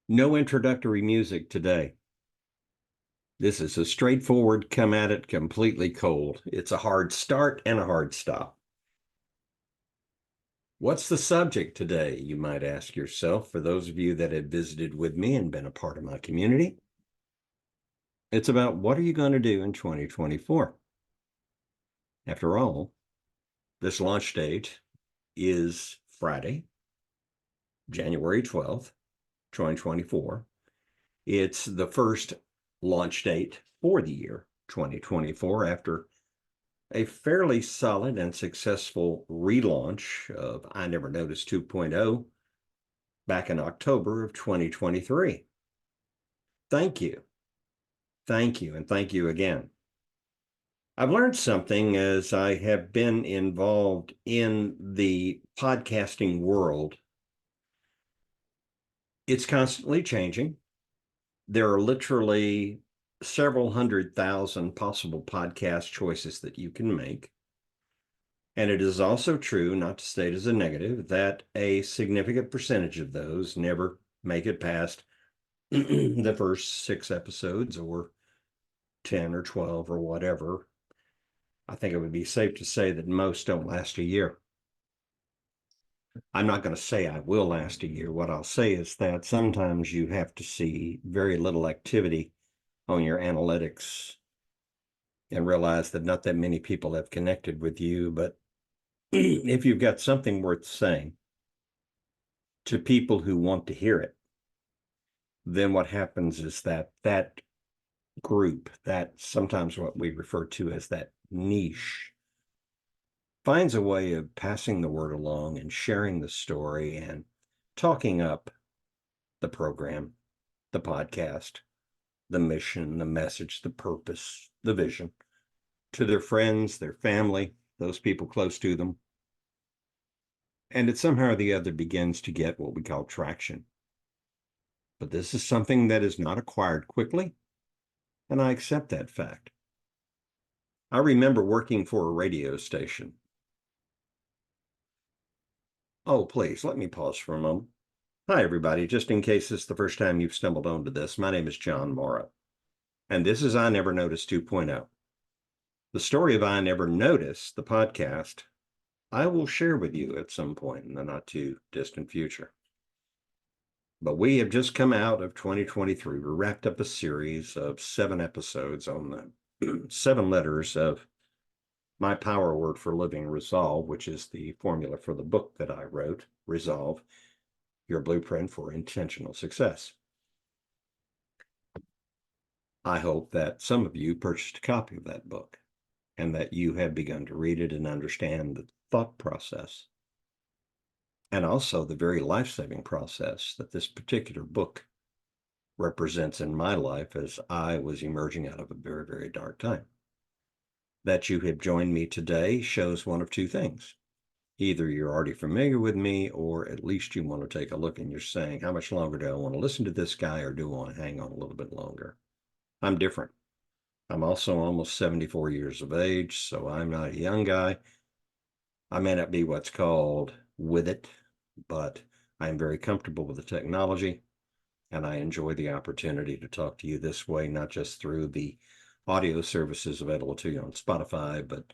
No introductory music today. This is a straightforward come at it completely cold. It's a hard start and a hard stop. What's the subject today, you might ask yourself, for those of you that have visited with me and been a part of my community? It's about what are you going to do in 2024? After all, this launch date is Friday, January 12th, 2024. It's the first launch date for the year 2024 after a fairly solid and successful relaunch of I Never Noticed 2.0 back in October of 2023. Thank you. Thank you. And thank you again. I've learned something as I have been involved in the podcasting world. It's constantly changing. There are literally several 100,000 possible podcast choices that you can make. And it is also true, not to state as a negative, that a significant percentage of those never make it past the first 6 episodes or 10 or 12 or whatever. I think it would be safe to say that most don't last a year. I'm not going to say I will last a year. What I'll say is that sometimes you have to see very little activity on your analytics and realize that not that many people have connected with you. But if you've got something worth saying to people who want to hear it, then what happens is that group, that sometimes what we refer to as that niche, finds a way of passing the word along and sharing the story and talking up the program, the podcast, the mission, the message, the purpose, the vision to their friends, their family, those people close to them. And it somehow or the other begins to get what we call traction. But this is something that is not acquired quickly, and I accept that fact. I remember working for a radio station. Oh, please, let me pause for a moment. Hi, everybody. Just in case this is the first time you've stumbled onto this, my name is John Morrow, and this is I Never Noticed 2.0. The story of I Never Noticed, the podcast, I will share with you at some point in the not too distant future. But we have just come out of 2023. We wrapped up a series of 7 episodes on the 7 letters of my power word for living, resolve, which is the formula for the book that I wrote, Resolve, Your Blueprint for Intentional Success. I hope that some of you purchased a copy of that book and that you have begun to read it and understand the thought process and also the very life-saving process that this particular book represents in my life as I was emerging out of a very, very dark time. That you have joined me today shows one of two things. Either you're already familiar with me, or at least you want to take a look and you're saying, how much longer do I want to listen to this guy, or do I want to hang on a little bit longer? I'm different. I'm also almost 74 years of age, so I'm not a young guy. I may not be what's called with it, but I'm very comfortable with the technology, and I enjoy the opportunity to talk to you this way, not just through the audio services available to you on Spotify, but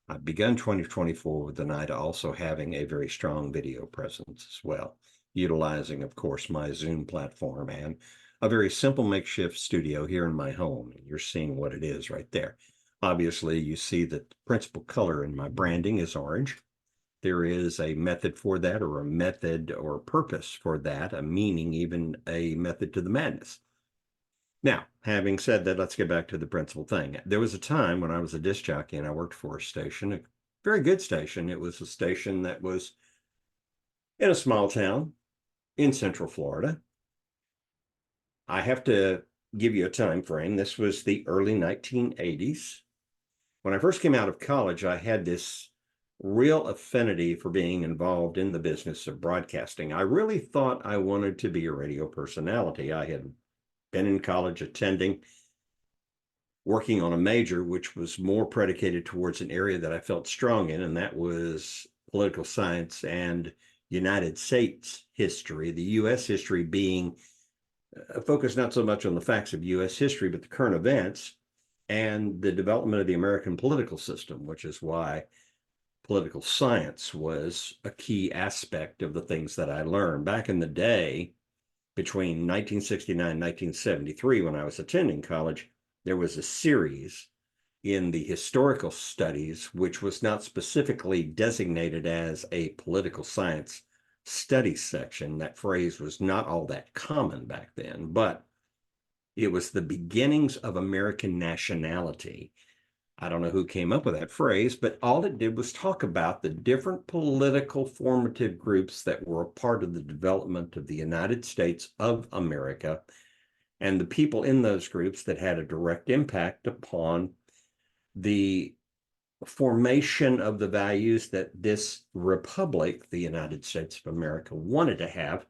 I've begun 2024 with an eye to also having a very strong video presence as well, utilizing, of course, my Zoom platform and a very simple makeshift studio here in my home. You're seeing what it is right there. Obviously, you see that the principal color in my branding is orange. There is a method for that, or a method or purpose for that, a meaning, even a method to the madness. Now, having said that, let's get back to the principal thing. There was a time when I was a disc jockey and I worked for a station, a very good station. It was a station that was in a small town in Central Florida. I have to give you a time frame. This was the early 1980s. When I first came out of college, I had this real affinity for being involved in the business of broadcasting. I really thought I wanted to be a radio personality. I had been in college attending, working on a major which was more predicated towards an area that I felt strong in, and that was political science and United States history, the U.S. history being focused not so much on the facts of U.S. history, but the current events and the development of the American political system, which is why political science was a key aspect of the things that I learned. Back in the day, between 1969 and 1973, when I was attending college, there was a series in the historical studies, which was not specifically designated as a political science study section. That phrase was not all that common back then, but it was the beginnings of American nationality. I don't know who came up with that phrase, but all it did was talk about the different political formative groups that were a part of the development of the United States of America and the people in those groups that had a direct impact upon the formation of the values that this republic, the United States of America, wanted to have,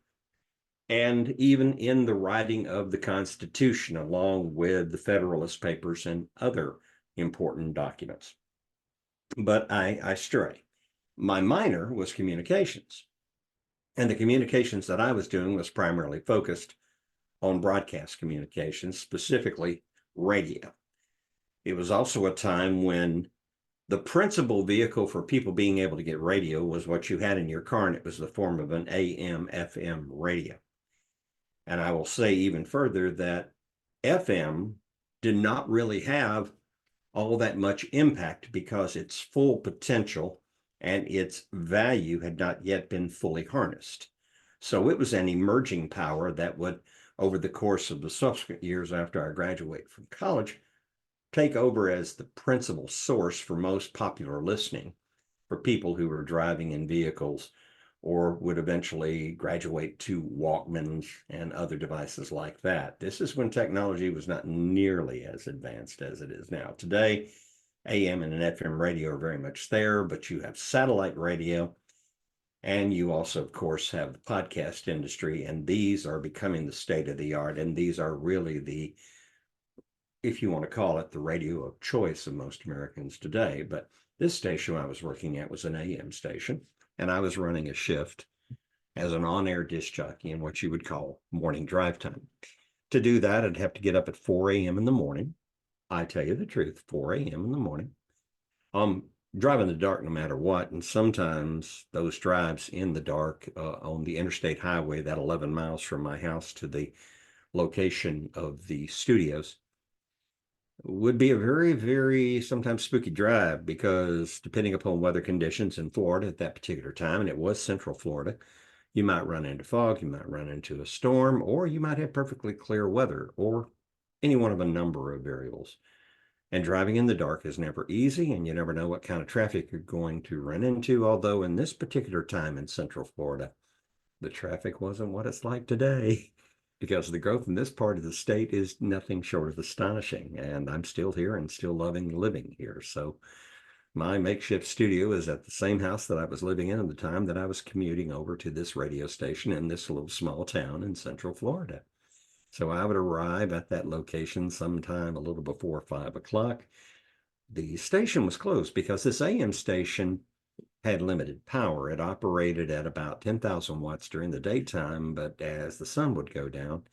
and even in the writing of the Constitution, along with the Federalist Papers and other important documents. But I stray. My minor was communications, and the communications that I was doing was primarily focused on broadcast communications, specifically radio. It was also a time when the principal vehicle for people being able to get radio was what you had in your car, and it was the form of an AM, FM radio. And I will say even further that FM did not really have all that much impact because its full potential and its value had not yet been fully harnessed. So it was an emerging power that would, over the course of the subsequent years after I graduated from college, take over as the principal source for most popular listening for people who were driving in vehicles or would eventually graduate to Walkmans and other devices like that. This is when technology was not nearly as advanced as it is now. Today, AM and FM radio are very much there, but you have satellite radio, and you also, of course, have the podcast industry, and these are becoming the state of the art, and these are really the, if you want to call it, the radio of choice of most Americans today. But this station I was working at was an AM station, and I was running a shift as an on-air disc jockey in what you would call morning drive time. To do that, I'd have to get up at 4 a.m. in the morning. I tell you the truth, 4 a.m. in the morning. Drive in the dark no matter what, and sometimes those drives in the dark on the interstate highway, that 11 miles from my house to the location of the studios, would be a very, very sometimes spooky drive because depending upon weather conditions in Florida at that particular time, and it was Central Florida, you might run into fog, you might run into a storm, or you might have perfectly clear weather, or any one of a number of variables. And driving in the dark is never easy, and you never know what kind of traffic you're going to run into. Although in this particular time in Central Florida, the traffic wasn't what it's like today because the growth in this part of the state is nothing short of astonishing. And I'm still here and still loving living here. So my makeshift studio is at the same house that I was living in at the time that I was commuting over to this radio station in this little small town in Central Florida. So I would arrive at that location sometime a little before 5 o'clock. The station was closed because this AM station had limited power. It operated at about 10,000 watts during the daytime, but as the sun would go down,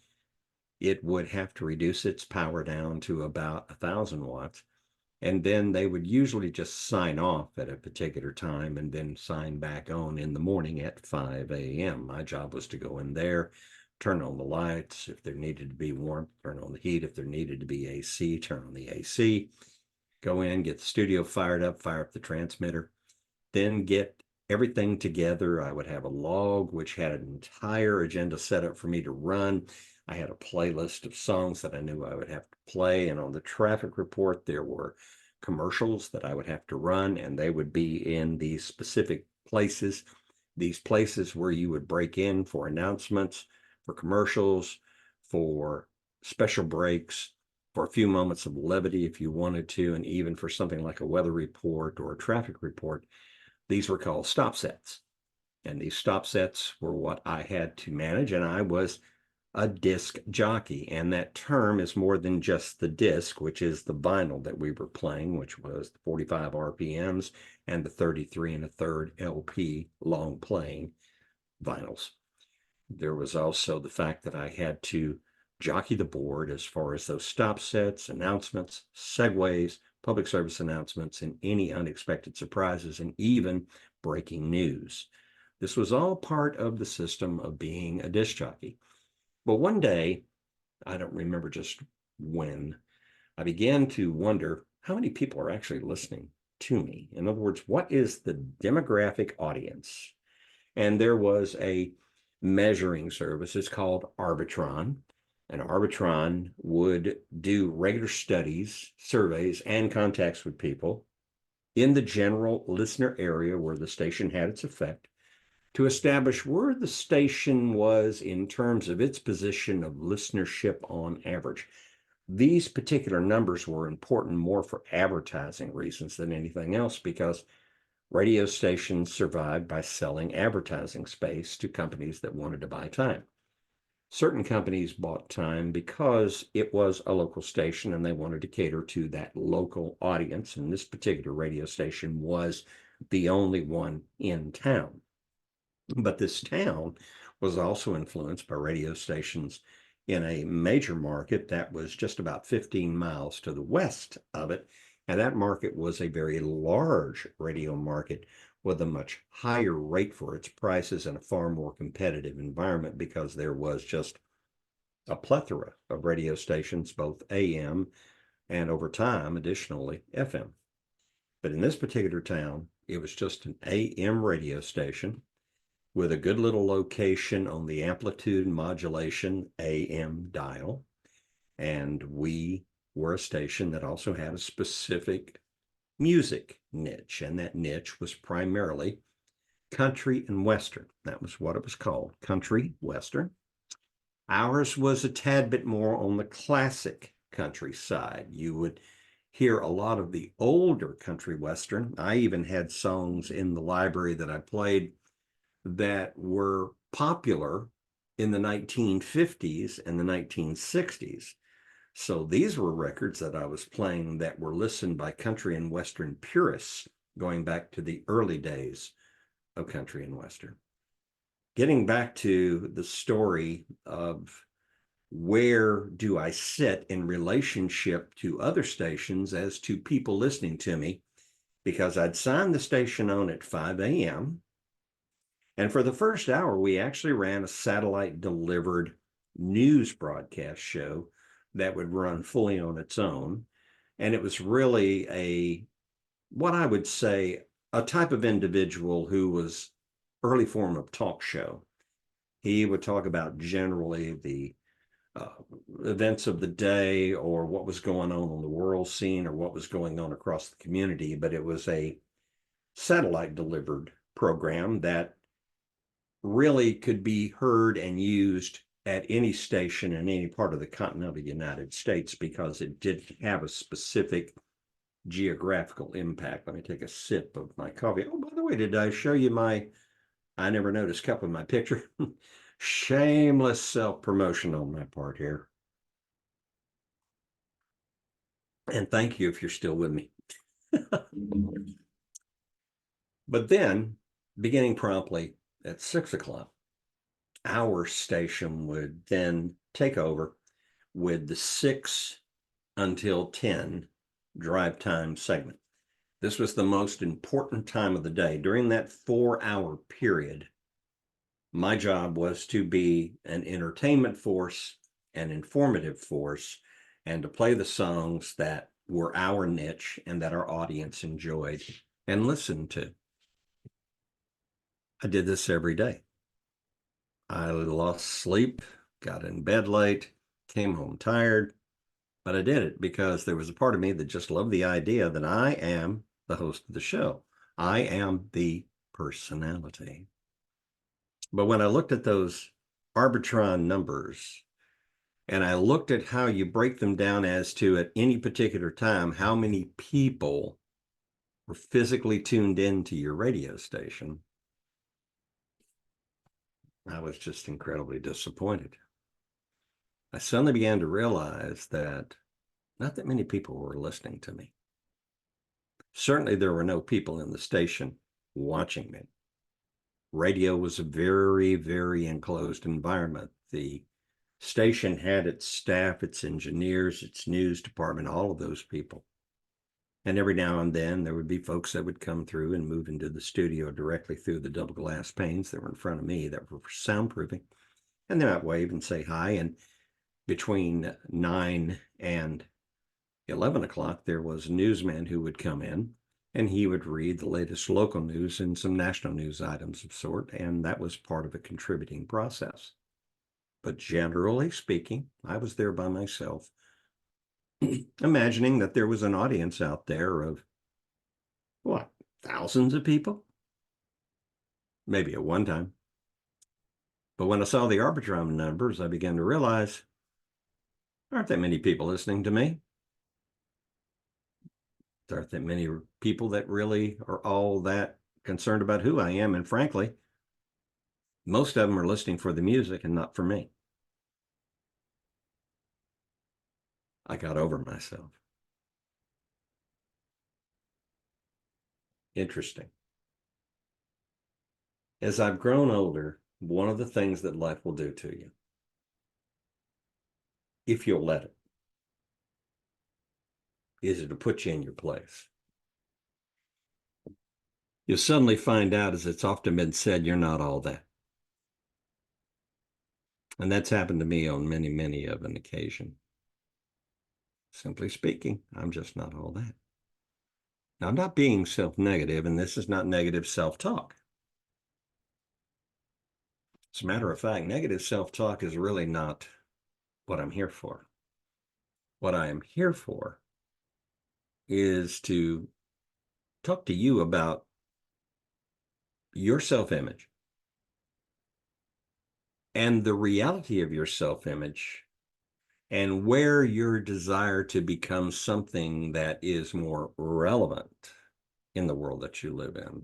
it would have to reduce its power down to about 1,000 watts. And then they would usually just sign off at a particular time and then sign back on in the morning at 5 a.m. My job was to go in there, turn on the lights if there needed to be warmth, turn on the heat if there needed to be AC, turn on the AC, go in, get the studio fired up, fire up the transmitter, then get everything together. I would have a log which had an entire agenda set up for me to run. I had a playlist of songs that I knew I would have to play, and on the traffic report there were commercials that I would have to run, and they would be in these specific places, these places where you would break in for announcements, for commercials, for special breaks, for a few moments of levity if you wanted to, and even for something like a weather report or a traffic report. These were called stop sets. And these stop sets were what I had to manage, and I was a disc jockey. And that term is more than just the disc, which is the vinyl that we were playing, which was the 45 RPMs and the 33 and a third LP long playing vinyls. There was also the fact that I had to jockey the board as far as those stop sets, announcements, segues, public service announcements, and any unexpected surprises, and even breaking news. This was all part of the system of being a disc jockey. But one day, I don't remember just when, I began to wonder how many people are actually listening to me. In other words, what is the demographic audience? And there was a measuring service. It's called Arbitron. And Arbitron would do regular studies, surveys, and contacts with people in the general listener area where the station had its effect to establish where the station was in terms of its position of listenership on average. These particular numbers were important more for advertising reasons than anything else, because radio stations survived by selling advertising space to companies that wanted to buy time. Certain companies bought time because it was a local station and they wanted to cater to that local audience. And this particular radio station was the only one in town. But this town was also influenced by radio stations in a major market that was just about 15 miles to the west of it. And that market was a very large radio market with a much higher rate for its prices and a far more competitive environment, because there was just a plethora of radio stations, both AM and over time, additionally, FM. But in this particular town, it was just an AM radio station with a good little location on the amplitude modulation AM dial. And we were a station that also had a specific music niche, and that niche was primarily country and western. That was what it was called, country western. Ours was a tad bit more on the classic country side. You would hear a lot of the older country western. I even had songs in the library that I played that were popular in the 1950s and the 1960s. So these were records that I was playing that were listened by country and western purists going back to the early days of country and western. Getting back to the story of where do I sit in relationship to other stations as to people listening to me, because I'd signed the station on at 5 a.m. And for the first hour, we actually ran a satellite delivered news broadcast show that would run fully on its own. And it was really what I would say, a type of individual who was early form of talk show. He would talk about generally the events of the day, or what was going on the world scene, or what was going on across the community. But it was a satellite delivered program that really could be heard and used at any station in any part of the continental United States, because it did have a specific geographical impact. Let me take a sip of my coffee. Oh, by the way, did I show you I never noticed cup in my picture? Shameless self-promotion on my part here. And thank you if you're still with me. But then, beginning promptly at 6 o'clock, our station would then take over with the 6 until 10 drive time segment. This was the most important time of the day. During that 4-hour period, my job was to be an entertainment force, an informative force, and to play the songs that were our niche and that our audience enjoyed and listened to. I did this every day. I lost sleep, got in bed late, came home tired, but I did it because there was a part of me that just loved the idea that I am the host of the show. I am the personality. But when I looked at those Arbitron numbers, and I looked at how you break them down as to at any particular time, how many people were physically tuned into your radio station, I was just incredibly disappointed. I suddenly began to realize that not that many people were listening to me. Certainly there were no people in the station watching me. Radio was a very, very enclosed environment. The Station had its staff, its engineers, its news department, all of those people. And every now and then there would be folks that would come through and move into the studio directly through the double glass panes that were in front of me that were for soundproofing. And they might wave and say hi. And between 9 and 11 o'clock, there was a newsman who would come in and he would read the latest local news and some national news items of sort. And that was part of a contributing process. But generally speaking, I was there by myself, imagining that there was an audience out there of what, thousands of people? Maybe at one time. But when I saw the Arbitrum numbers, I began to realize there aren't that many people listening to me. There aren't that many people that really are all that concerned about who I am. And frankly, most of them are listening for the music and not for me. I got over myself. Interesting. As I've grown older, one of the things that life will do to you, if you'll let it, is to put you in your place. You'll suddenly find out, as it's often been said, you're not all that. And that's happened to me on many, many of an occasion. Simply speaking, I'm just not all that. Now, I'm not being self-negative, and this is not negative self-talk. As a matter of fact, negative self-talk is really not what I'm here for. What I am here for is to talk to you about your self-image and the reality of your self-image and where your desire to become something that is more relevant in the world that you live in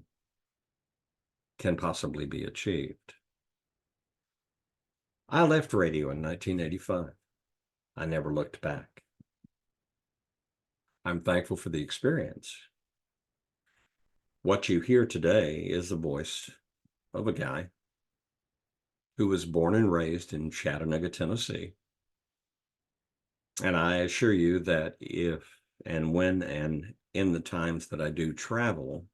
can possibly be achieved. I left radio in 1985. I never looked back. I'm thankful for the experience. What you hear today is the voice of a guy who was born and raised in Chattanooga, Tennessee. And I assure you that if and when and in the times that I do travel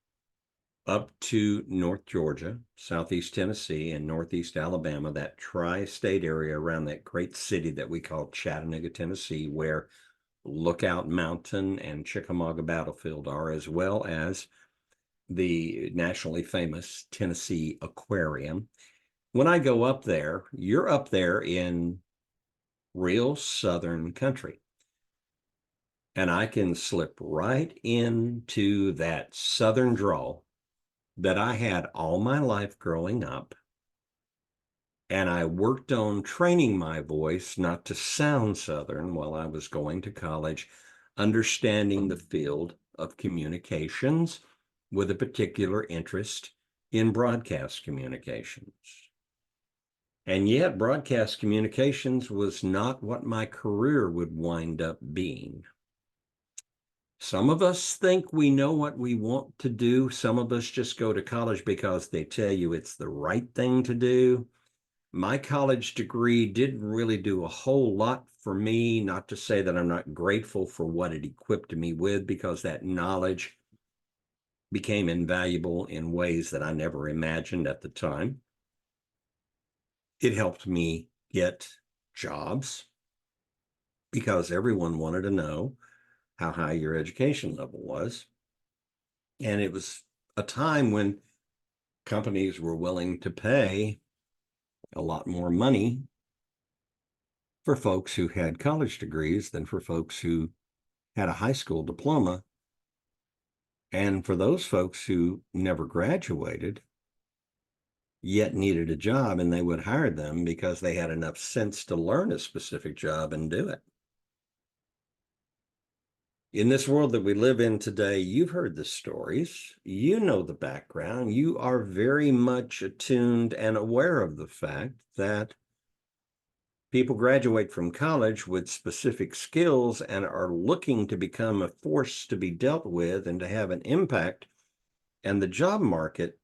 up to North Georgia, Southeast Tennessee, and Northeast Alabama, that tri-state area around that great city that we call Chattanooga, Tennessee, where Lookout Mountain and Chickamauga Battlefield are, as well as the nationally famous Tennessee Aquarium. When I go up there, you're up there in real Southern country. And I can slip right into that Southern drawl that I had all my life growing up. And I worked on training my voice not to sound Southern while I was going to college, understanding the field of communications with a particular interest in broadcast communications. And yet, broadcast communications was not what my career would wind up being. Some of us think we know what we want to do. Some of us just go to college because they tell you it's the right thing to do. My college degree didn't really do a whole lot for me, not to say that I'm not grateful for what it equipped me with, because that knowledge became invaluable in ways that I never imagined at the time. It helped me get jobs because everyone wanted to know how high your education level was. And it was a time when companies were willing to pay a lot more money for folks who had college degrees than for folks who had a high school diploma. And for those folks who never graduated, yet needed a job, and they would hire them because they had enough sense to learn a specific job and do it. In this world that we live in today, you've heard the stories, you know the background, you are very much attuned and aware of the fact that people graduate from college with specific skills and are looking to become a force to be dealt with and to have an impact. And the job market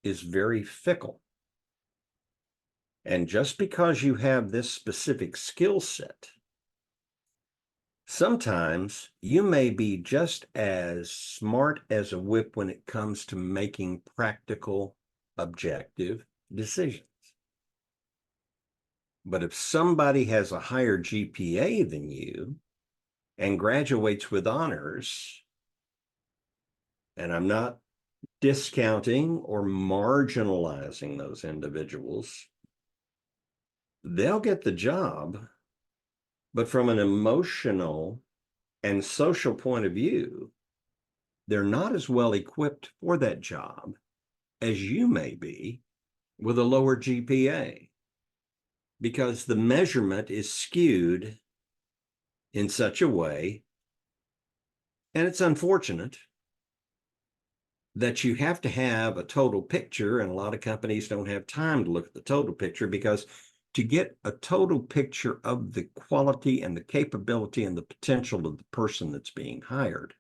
is very fickle. And just because you have this specific skill set, sometimes you may be just as smart as a whip when it comes to making practical, objective decisions. But if somebody has a higher GPA than you and graduates with honors, and I'm not discounting or marginalizing those individuals, they'll get the job, but from an emotional and social point of view, they're not as well equipped for that job as you may be with a lower GPA, because the measurement is skewed in such a way, and it's unfortunate that you have to have a total picture, and a lot of companies don't have time to look at the total picture, because to get a total picture of the quality and the capability and the potential of the person that's being hired,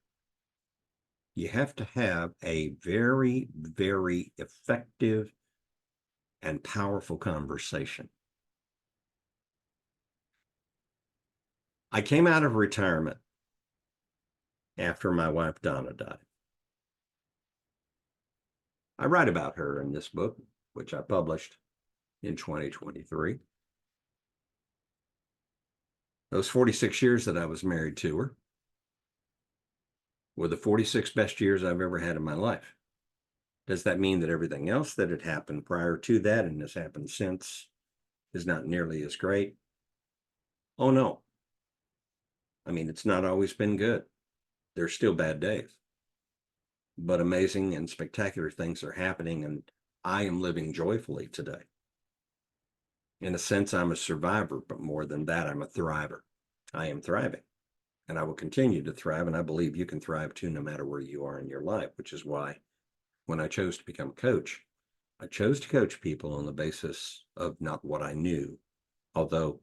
you have to have a very, very effective and powerful conversation. I came out of retirement after my wife Donna died. I write about her in this book, which I published in 2023. Those 46 years that I was married to her were the 46 best years I've ever had in my life. Does that mean that everything else that had happened prior to that and has happened since is not nearly as great? Oh, no. I mean, it's not always been good. There's still bad days, but amazing and spectacular things are happening, and I am living joyfully today. In a sense, I'm a survivor, but more than that, I'm a thriver. I am thriving, and I will continue to thrive, and I believe you can thrive too, no matter where you are in your life, which is why when I chose to become a coach, I chose to coach people on the basis of not what I knew. Although,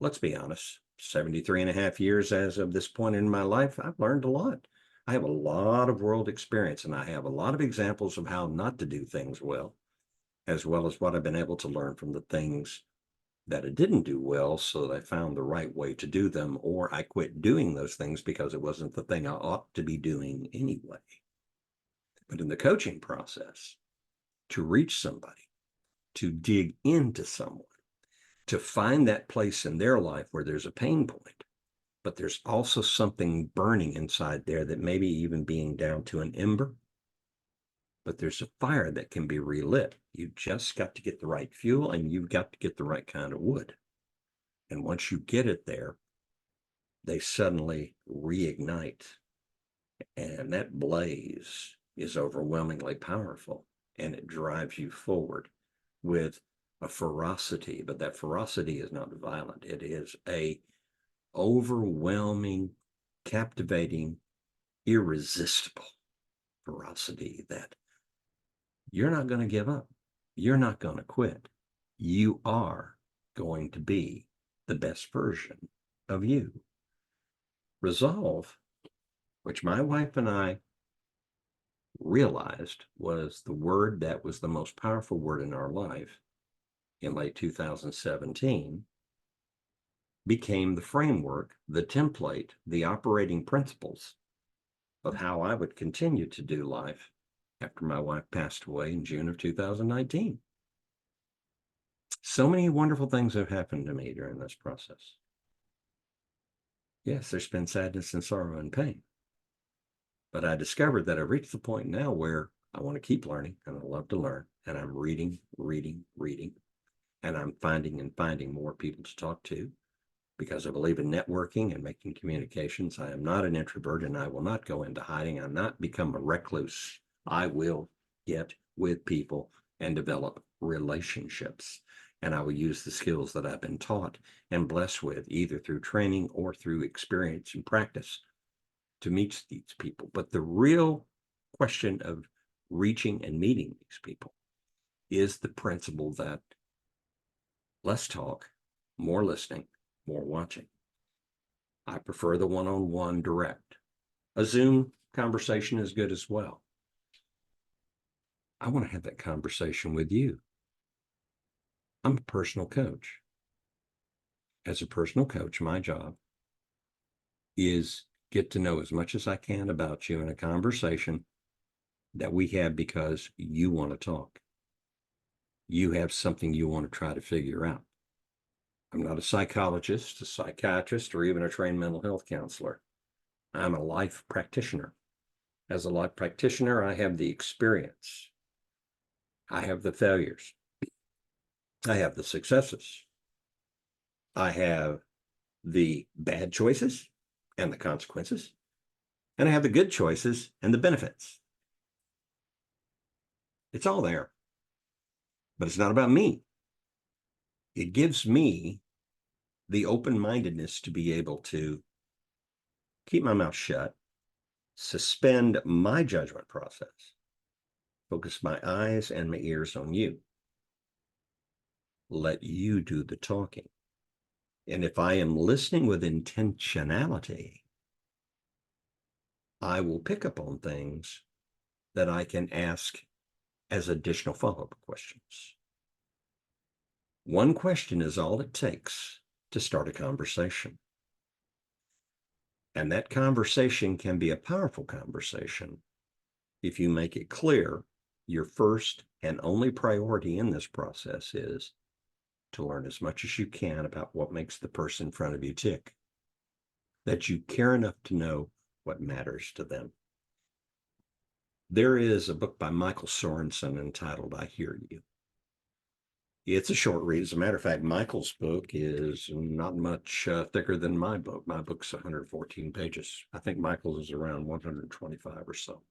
let's be honest, 73 and a half years as of this point in my life, I've learned a lot. I have a lot of world experience, and I have a lot of examples of how not to do things well as what I've been able to learn from the things that I didn't do well, so that I found the right way to do them, or I quit doing those things because it wasn't the thing I ought to be doing anyway. But in the coaching process, to reach somebody, to dig into someone, to find that place in their life where there's a pain point, but there's also something burning inside there that maybe even being down to an ember, but there's a fire that can be relit. You just got to get the right fuel, and you've got to get the right kind of wood. And once you get it there, they suddenly reignite. And that blaze is overwhelmingly powerful, and it drives you forward with a ferocity, but that ferocity is not violent. It is a overwhelming, captivating, irresistible ferocity that you're not going to give up. You're not going to quit. You are going to be the best version of you. Resolve, which my wife and I realized was the word that was the most powerful word in our life in late 2017, became the framework, the template, the operating principles of how I would continue to do life after my wife passed away in June of 2019. So many wonderful things have happened to me during this process. Yes, there's been sadness and sorrow and pain. But I discovered that I've reached the point now where I want to keep learning, and I love to learn. And I'm reading, and I'm finding more people to talk to, because I believe in networking and making communications. I am not an introvert, and I will not go into hiding. I'm not become a recluse. I will get with people and develop relationships. And I will use the skills that I've been taught and blessed with, either through training or through experience and practice, to meet these people. But the real question of reaching and meeting these people is the principle that less talk, more listening, more watching. I prefer the one-on-one direct. A Zoom conversation is good as well. I want to have that conversation with you. I'm a personal coach. As a personal coach, my job is get to know as much as I can about you in a conversation that we have because you want to talk. You have something you want to try to figure out. I'm not a psychologist, a psychiatrist, or even a trained mental health counselor. I'm a life practitioner. As a life practitioner, I have the experience. I have the failures. I have the successes. I have the bad choices and the consequences. And I have the good choices and the benefits. It's all there. But it's not about me. It gives me the open-mindedness to be able to keep my mouth shut, suspend my judgment process, focus my eyes and my ears on you, let you do the talking. And if I am listening with intentionality, I will pick up on things that I can ask as additional follow-up questions. One question is all it takes to start a conversation. And that conversation can be a powerful conversation if you make it clear your first and only priority in this process is to learn as much as you can about what makes the person in front of you tick, that you care enough to know what matters to them. There is a book by Michael Sorensen entitled I Hear You. It's a short read. As a matter of fact, Michael's book is not much thicker than my book. My book's 114 pages. I think Michael's is around 125 or so.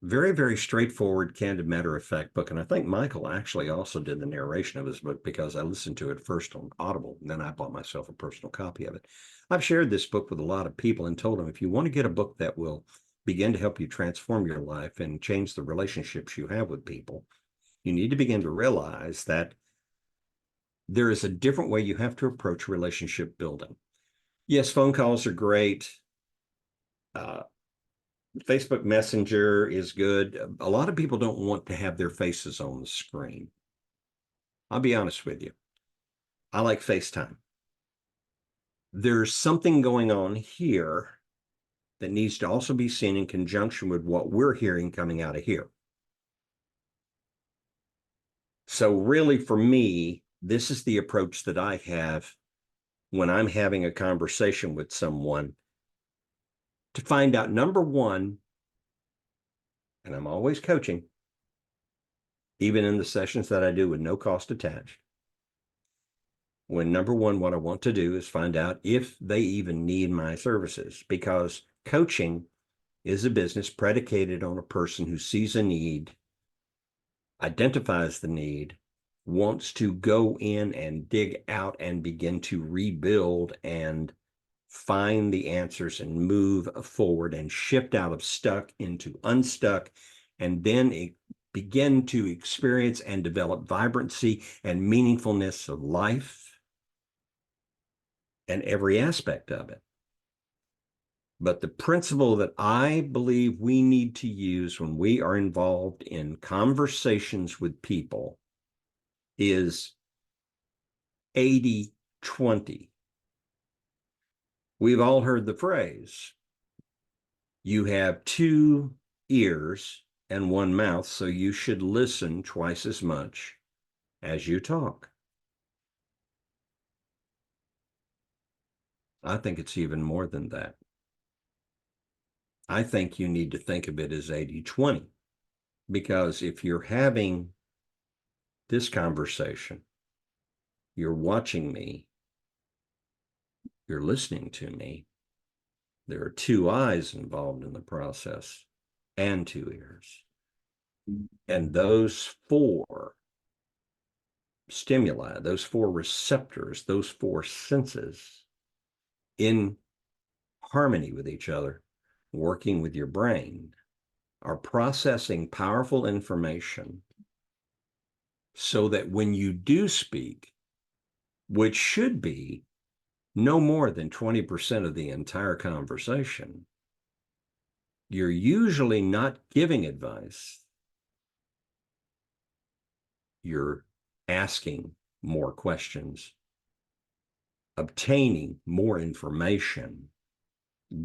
Very, very straightforward, candid, matter-of-fact book. And I think Michael actually also did the narration of his book because I listened to it first on Audible, and then I bought myself a personal copy of it. I've shared this book with a lot of people and told them, if you want to get a book that will begin to help you transform your life and change the relationships you have with people, you need to begin to realize that there is a different way you have to approach relationship building. Yes, phone calls are great. Facebook Messenger is good. A lot of people don't want to have their faces on the screen. I'll be honest with you. I like FaceTime. There's something going on here that needs to also be seen in conjunction with what we're hearing coming out of here. So really, for me, this is the approach that I have when I'm having a conversation with someone to find out, number one, and I'm always coaching, even in the sessions that I do with no cost attached. When number one, what I want to do is find out if they even need my services, because coaching is a business predicated on a person who sees a need, identifies the need, wants to go in and dig out and begin to rebuild and find the answers and move forward and shift out of stuck into unstuck, and then begin to experience and develop vibrancy and meaningfulness of life and every aspect of it. But the principle that I believe we need to use when we are involved in conversations with people is 80-20. We've all heard the phrase, you have two ears and one mouth, so you should listen twice as much as you talk. I think it's even more than that. I think you need to think of it as 80-20, because if you're having this conversation, you're watching me, you're listening to me, there are two eyes involved in the process and two ears. And those four stimuli, those four receptors, those four senses in harmony with each other, working with your brain, are processing powerful information so that when you do speak, which should be no more than 20% of the entire conversation, you're usually not giving advice. You're asking more questions, obtaining more information,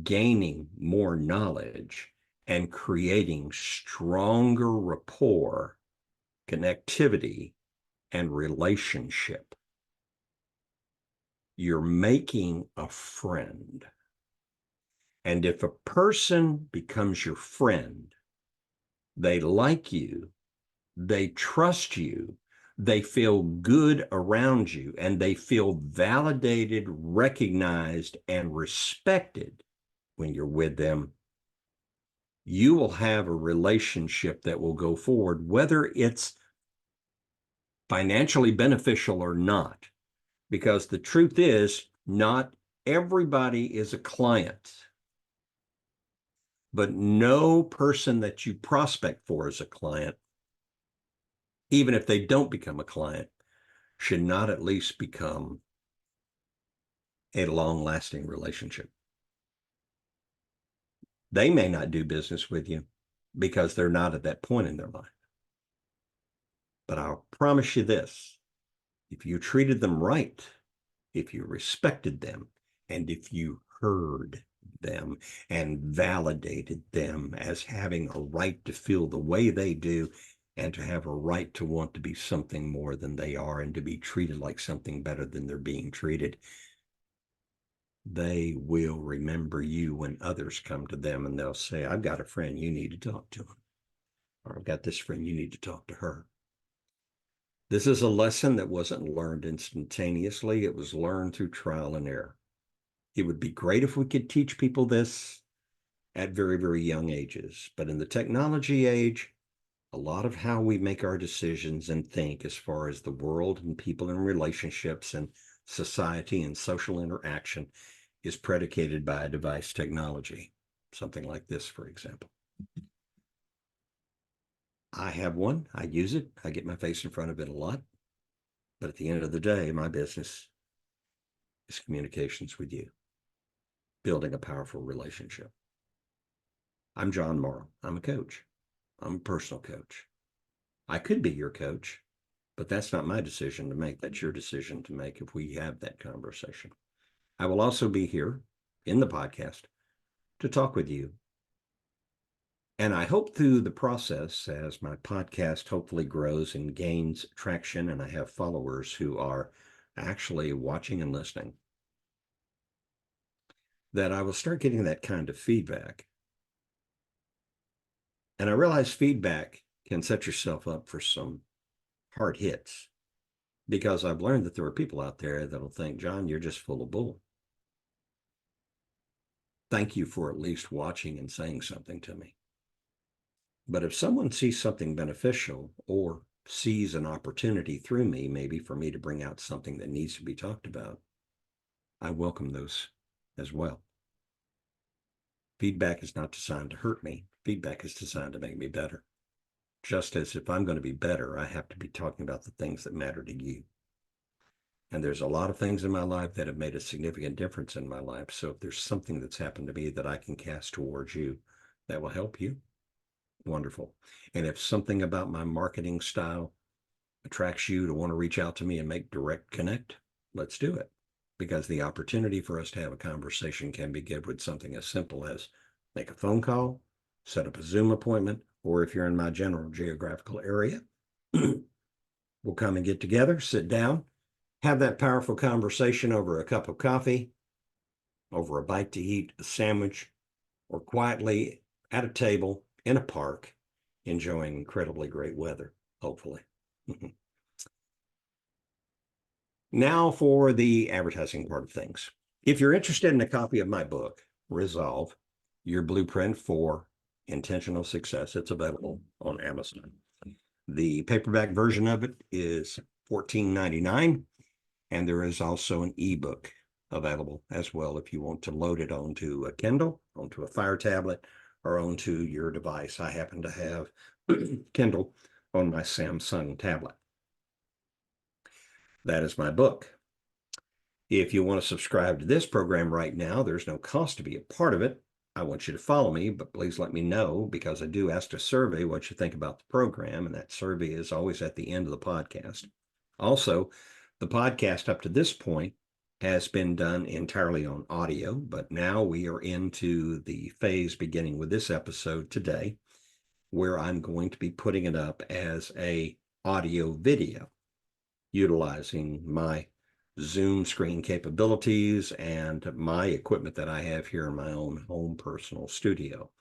gaining more knowledge, and creating stronger rapport, connectivity, and relationship. You're making a friend. And if a person becomes your friend, they like you, they trust you, they feel good around you, and they feel validated, recognized, and respected when you're with them, you will have a relationship that will go forward, whether it's financially beneficial or not. Because the truth is, not everybody is a client, but no person that you prospect for as a client, even if they don't become a client, should not at least become a long-lasting relationship. They may not do business with you because they're not at that point in their life. But I'll promise you this, if you treated them right, if you respected them, and if you heard them and validated them as having a right to feel the way they do and to have a right to want to be something more than they are and to be treated like something better than they're being treated, they will remember you when others come to them and they'll say, I've got a friend, you need to talk to him. Or I've got this friend, you need to talk to her. This is a lesson that wasn't learned instantaneously. It was learned through trial and error. It would be great if we could teach people this at very, very young ages. But in the technology age, a lot of how we make our decisions and think as far as the world and people and relationships and society and social interaction is predicated by a device technology. Something like this, for example. I have one. I use it. I get my face in front of it a lot. But at the end of the day, my business is communications with you, building a powerful relationship. I'm John Morrow. I'm a coach. I'm a personal coach. I could be your coach, but that's not my decision to make. That's your decision to make if we have that conversation. I will also be here in the podcast to talk with you. And I hope through the process, as my podcast hopefully grows and gains traction, and I have followers who are actually watching and listening, that I will start getting that kind of feedback. And I realize feedback can set yourself up for some hard hits, because I've learned that there are people out there that'll think, John, you're just full of bull. Thank you for at least watching and saying something to me. But if someone sees something beneficial or sees an opportunity through me, maybe for me to bring out something that needs to be talked about, I welcome those as well. Feedback is not designed to hurt me. Feedback is designed to make me better. Just as if I'm going to be better, I have to be talking about the things that matter to you. And there's a lot of things in my life that have made a significant difference in my life. So if there's something that's happened to me that I can cast towards you that will help you, wonderful. And if something about my marketing style attracts you to want to reach out to me and make direct connect, let's do it. Because the opportunity for us to have a conversation can begin with something as simple as make a phone call, set up a Zoom appointment, or if you're in my general geographical area, we'll come and get together, sit down, have that powerful conversation over a cup of coffee, over a bite to eat, a sandwich, or quietly at a table in a park, enjoying incredibly great weather, hopefully. Now for the advertising part of things. If you're interested in a copy of my book, Resolve, Your Blueprint for Intentional Success, it's available on Amazon. The paperback version of it is $14.99, and there is also an ebook available as well if you want to load it onto a Kindle, onto a Fire tablet, or onto your device. I happen to have Kindle on my Samsung tablet. That is my book. If you want to subscribe to this program right now, there's no cost to be a part of it. I want you to follow me, but please let me know, because I do ask a survey what you think about the program, and that survey is always at the end of the podcast. Also, the podcast up to this point has been done entirely on audio, but now we are into the phase beginning with this episode today, where I'm going to be putting it up as a audio video, utilizing my Zoom screen capabilities and my equipment that I have here in my own home personal studio.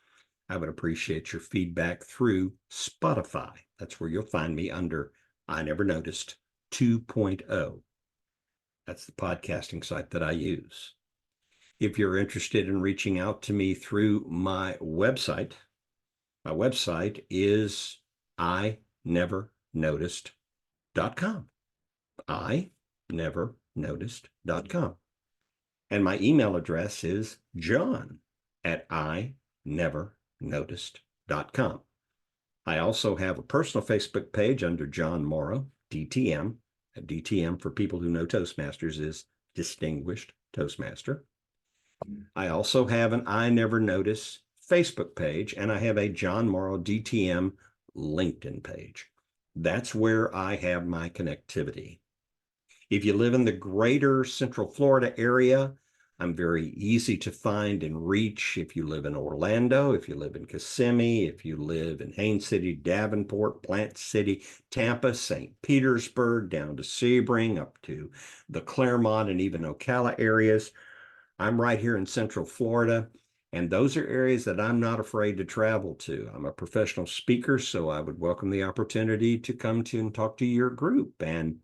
I would appreciate your feedback through Spotify. That's where you'll find me under I Never Noticed 2.0. That's the podcasting site that I use. If you're interested in reaching out to me through my website is inevernoticed.com. inevernoticed.com. And my email address is john@inevernoticed.com. I also have a personal Facebook page under John Morrow, DTM. DTM, for people who know Toastmasters, is Distinguished Toastmaster. I also have an I Never Notice Facebook page, and I have a John Morrow DTM LinkedIn page. That's where I have my connectivity. If you live in the greater Central Florida area, I'm very easy to find and reach. If you live in Orlando, if you live in Kissimmee, if you live in Haines City, Davenport, Plant City, Tampa, St. Petersburg, down to Sebring, up to the Claremont and even Ocala areas, I'm right here in Central Florida. And those are areas that I'm not afraid to travel to. I'm a professional speaker, so I would welcome the opportunity to come to and talk to your group. And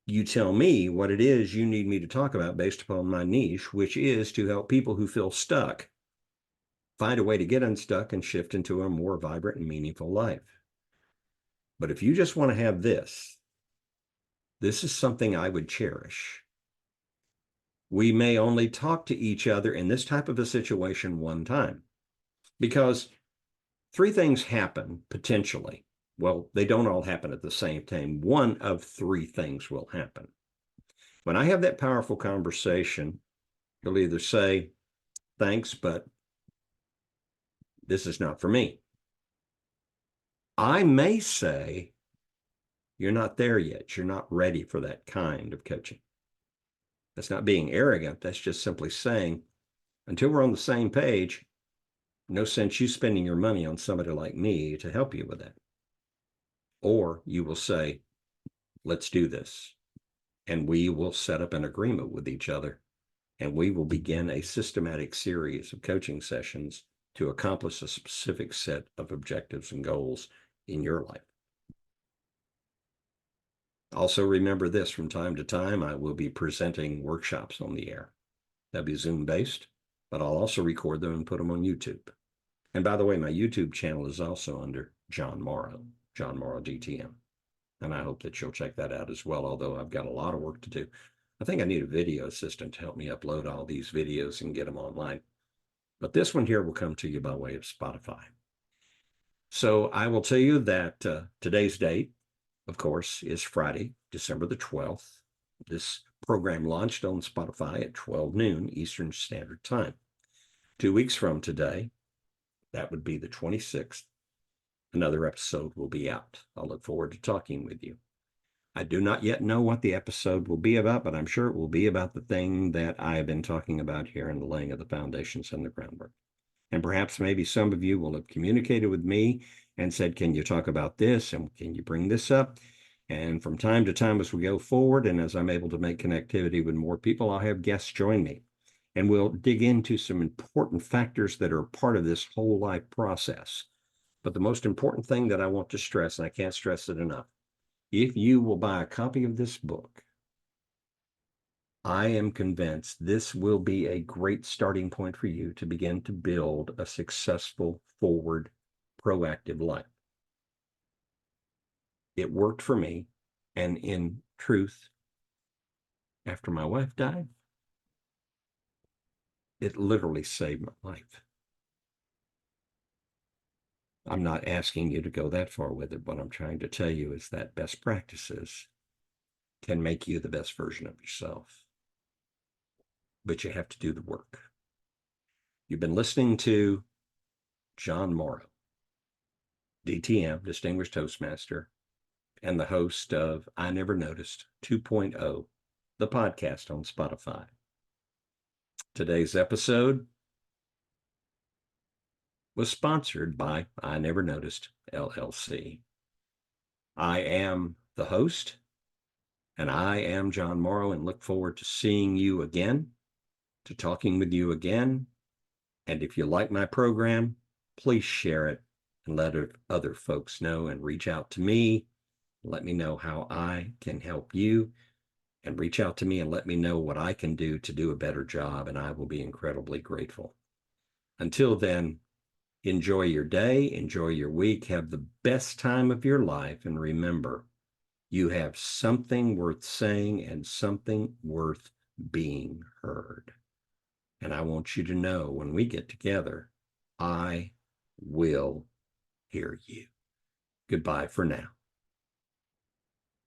you tell me what it is you need me to talk about based upon my niche, which is to help people who feel stuck find a way to get unstuck and shift into a more vibrant and meaningful life. But if you just want to have this is something I would cherish. We may only talk to each other in this type of a situation one time, because three things happen potentially. Well, they don't all happen at the same time. One of three things will happen. When I have that powerful conversation, you'll either say, thanks, but this is not for me. I may say, you're not there yet. You're not ready for that kind of coaching. That's not being arrogant. That's just simply saying, until we're on the same page, no sense you spending your money on somebody like me to help you with that. Or you will say, let's do this. And we will set up an agreement with each other. And we will begin a systematic series of coaching sessions to accomplish a specific set of objectives and goals in your life. Also, remember this, from time to time, I will be presenting workshops on the air. They'll be Zoom based, but I'll also record them and put them on YouTube. And by the way, my YouTube channel is also under John Morrow DTM. And I hope that you'll check that out as well, although I've got a lot of work to do. I think I need a video assistant to help me upload all these videos and get them online. But this one here will come to you by way of Spotify. So I will tell you that today's date, of course, is Friday, December the 12th. This program launched on Spotify at 12 noon Eastern Standard Time. 2 weeks from today, that would be the 26th, another episode will be out. I'll look forward to talking with you. I do not yet know what the episode will be about, but I'm sure it will be about the thing that I have been talking about here in the laying of the foundations and the groundwork. And perhaps maybe some of you will have communicated with me and said, can you talk about this? And can you bring this up? And from time to time, as we go forward, and as I'm able to make connectivity with more people, I'll have guests join me. And we'll dig into some important factors that are part of this whole life process. But the most important thing that I want to stress, and I can't stress it enough, if you will buy a copy of this book, I am convinced this will be a great starting point for you to begin to build a successful, forward, proactive life. It worked for me. And in truth, after my wife died, it literally saved my life. I'm not asking you to go that far with it. What I'm trying to tell you is that best practices can make you the best version of yourself. But you have to do the work. You've been listening to John Morrow, DTM, Distinguished Toastmaster, and the host of I Never Noticed 2.0, the podcast on Spotify. Today's episode was sponsored by I Never Noticed LLC. I am the host, and I am John Morrow, and look forward to seeing you again, to talking with you again. And if you like my program, please share it and let other folks know, and reach out to me. Let me know how I can help you, and reach out to me and let me know what I can do to do a better job, and I will be incredibly grateful. Until then, enjoy your day, enjoy your week, have the best time of your life, and remember, you have something worth saying and something worth being heard. And I want you to know, when we get together, I will hear you. Goodbye for now.